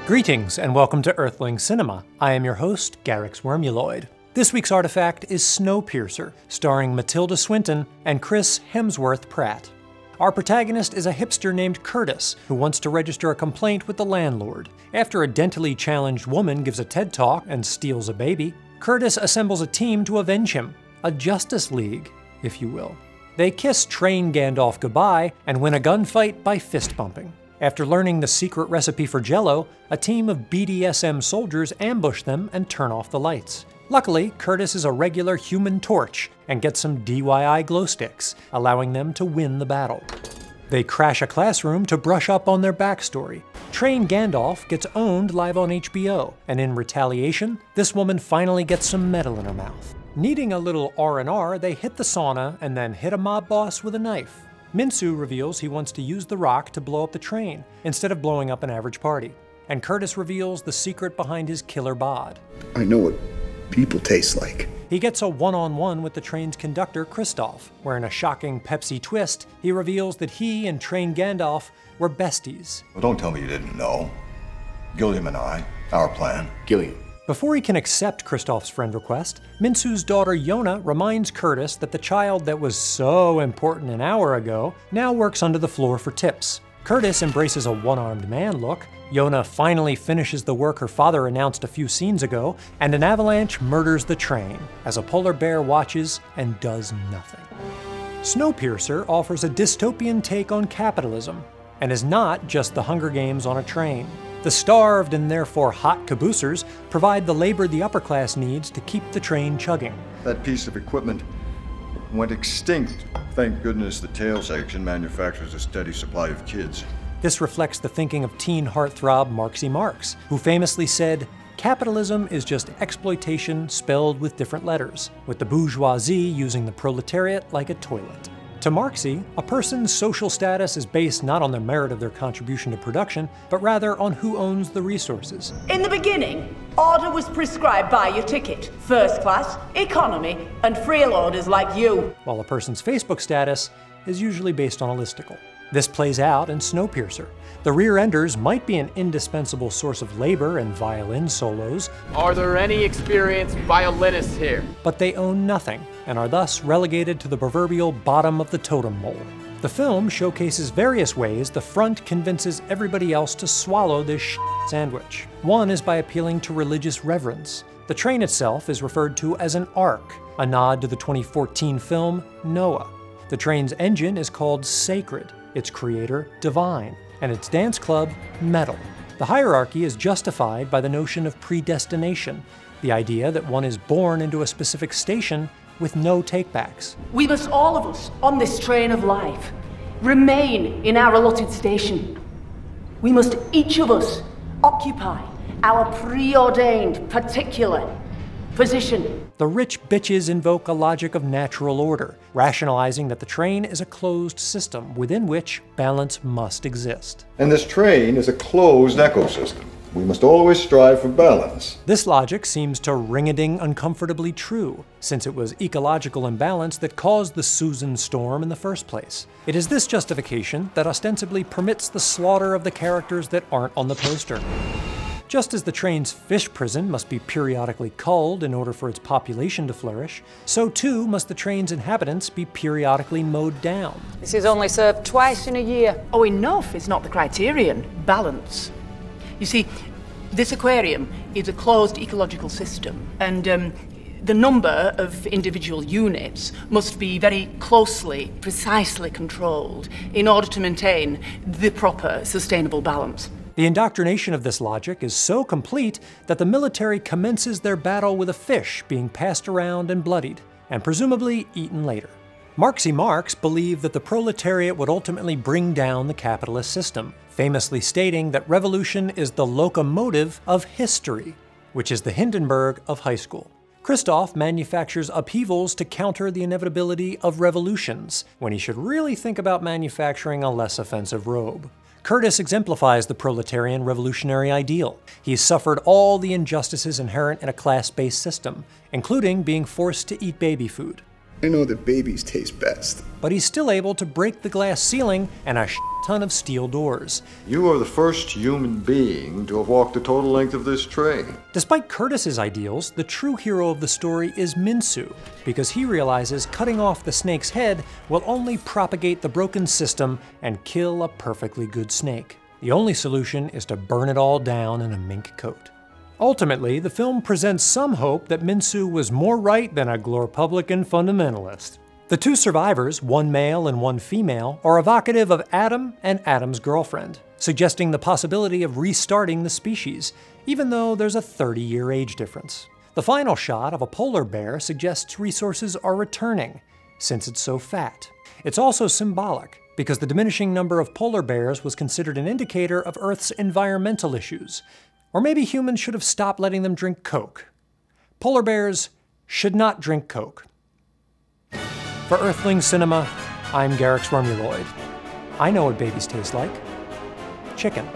Greetings and welcome to Earthling Cinema. I am your host, Garyx Wormuloid. This week's artifact is Snowpiercer, starring Tilda Swinton and Chris Hemsworth Pratt. Our protagonist is a hipster named Curtis who wants to register a complaint with the landlord. After a dentally challenged woman gives a TED Talk and steals a baby, Curtis assembles a team to avenge him. A Justice League, if you will. They kiss Train Gandalf goodbye and win a gunfight by fist bumping. After learning the secret recipe for Jell-O, a team of BDSM soldiers ambush them and turn off the lights. Luckily, Curtis is a regular Human Torch and gets some DIY glow sticks, allowing them to win the battle. They crash a classroom to brush up on their backstory. Train Gandalf gets owned live on HBO, and in retaliation, this woman finally gets some metal in her mouth. Needing a little R&R, they hit the sauna and then hit a mob boss with a knife. Minsu reveals he wants to use the rock to blow up the train, instead of blowing up an average party. And Curtis reveals the secret behind his killer bod. I know what people taste like. He gets a one-on-one with the train's conductor, Kristoff, where in a shocking Pepsi twist, he reveals that he and Train Gandalf were besties. Well, don't tell me you didn't know. Gilliam and I, our plan. Gilliam. Before he can accept Kristoff's friend request, Minsu's daughter Yona reminds Curtis that the child that was so important an hour ago now works under the floor for tips. Curtis embraces a one-armed man look, Yona finally finishes the work her father announced a few scenes ago, and an avalanche murders the train, as a polar bear watches and does nothing. Snowpiercer offers a dystopian take on capitalism, and is not just the Hunger Games on a train. The starved and therefore hot caboosers provide the labor the upper class needs to keep the train chugging. That piece of equipment went extinct. Thank goodness the tail section manufactures a steady supply of kids. This reflects the thinking of teen heartthrob Marxy Marx, who famously said, "Capitalism is just exploitation spelled with different letters, with the bourgeoisie using the proletariat like a toilet." To Marxy, a person's social status is based not on the merit of their contribution to production, but rather on who owns the resources. In the beginning, order was prescribed by your ticket. First class, economy, and freeloaders like you. While a person's Facebook status is usually based on a listicle. This plays out in Snowpiercer. The rear-enders might be an indispensable source of labor and violin solos. Are there any experienced violinists here? But they own nothing, and are thus relegated to the proverbial bottom of the totem pole. The film showcases various ways the front convinces everybody else to swallow this sandwich. One is by appealing to religious reverence. The train itself is referred to as an ark, a nod to the 2014 film Noah. The train's engine is called Sacred, its creator Divine, and its dance club Metal. The hierarchy is justified by the notion of predestination, the idea that one is born into a specific station with no takebacks. We must all of us, on this train of life, remain in our allotted station. We must each of us occupy our preordained particular position. The rich bitches invoke a logic of natural order, rationalizing that the train is a closed system within which balance must exist. And this train is a closed ecosystem. We must always strive for balance. This logic seems to ring-a-ding uncomfortably true, since it was ecological imbalance that caused the Susan storm in the first place. It is this justification that ostensibly permits the slaughter of the characters that aren't on the poster. Just as the train's fish prison must be periodically culled in order for its population to flourish, so too must the train's inhabitants be periodically mowed down. This is only served twice in a year. Oh, enough is not the criterion. Balance. You see, this aquarium is a closed ecological system, and the number of individual units must be very closely, precisely controlled in order to maintain the proper, sustainable balance. The indoctrination of this logic is so complete that the military commences their battle with a fish being passed around and bloodied, and presumably eaten later. Marxy Marx believed that the proletariat would ultimately bring down the capitalist system, famously stating that revolution is the locomotive of history, which is the Hindenburg of high school. Kristoff manufactures upheavals to counter the inevitability of revolutions, when he should really think about manufacturing a less offensive robe. Curtis exemplifies the proletarian revolutionary ideal. He's suffered all the injustices inherent in a class-based system, including being forced to eat baby food. I know that babies taste best. But he's still able to break the glass ceiling and a ton of steel doors. You are the first human being to have walked the total length of this train. Despite Curtis's ideals, the true hero of the story is Minsu, because he realizes cutting off the snake's head will only propagate the broken system and kill a perfectly good snake. The only solution is to burn it all down in a mink coat. Ultimately, the film presents some hope that Minsu was more right than a Glorpublican fundamentalist. The two survivors, one male and one female, are evocative of Adam and Adam's girlfriend, suggesting the possibility of restarting the species, even though there's a 30-year age difference. The final shot of a polar bear suggests resources are returning, since it's so fat. It's also symbolic, because the diminishing number of polar bears was considered an indicator of Earth's environmental issues. Or maybe humans should have stopped letting them drink Coke. Polar bears should not drink Coke. For Earthling Cinema, I'm Garyx Wormuloid. I know what babies taste like. Chicken.